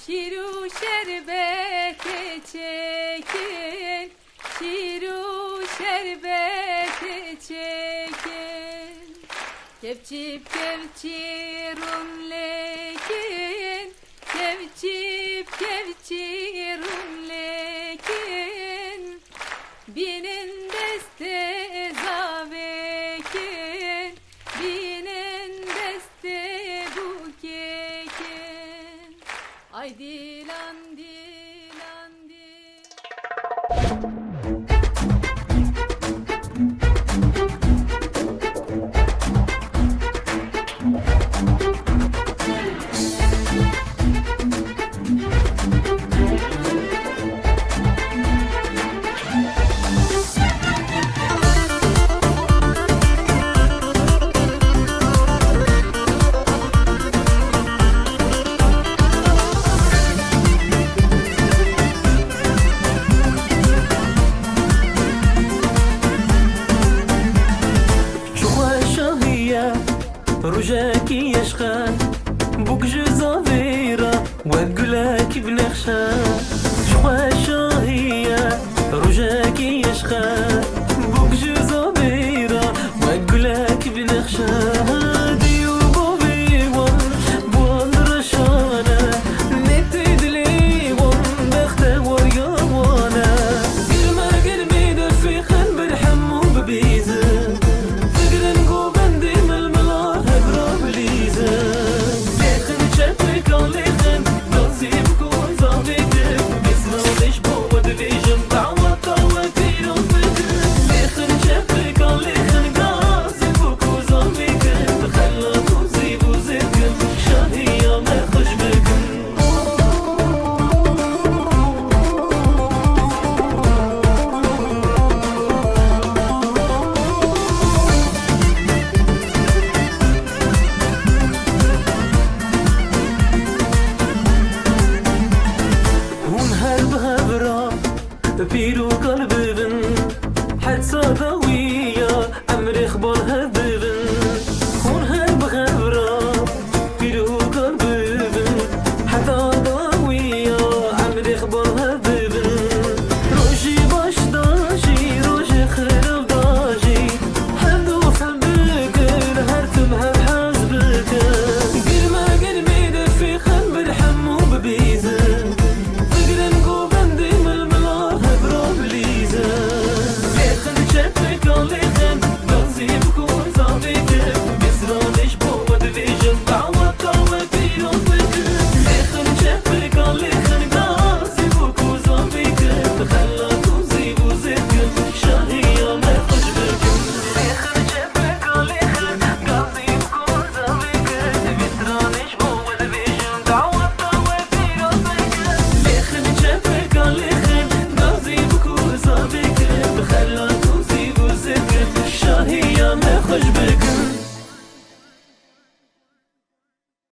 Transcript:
Şiru şerbet çekin, şiru şerbet çekin. Kepçip kepçirun lekin, kepçip kepçirun lekin. Binin deste zavekin, binin deste bukekin. Ay dilan dilan dilan. رجاكي يشخان بوك جزافيرا وقلاك بنخشان شخوا شاهية رجاكي يشخان بوك جزافيرا وقلاك بنخشان ديو بوبيوان بوان رشانا نتيد ليوان بخته وريوانا قلما قلبي دفي خان برحمو ببيزن فقرن قوبندي بيرو قلبي بن حد صدوية عمري خبر هذبن هون هرب غبرة بيرو قلبي بن حد صدوية عمري خبر هذبن روجي باش داجي روجي خرب داجي هدو حبك هرتم هبحزبك قل ما قلبي دفي خن برحمو ببيزن فقرن قوبندي خوش بك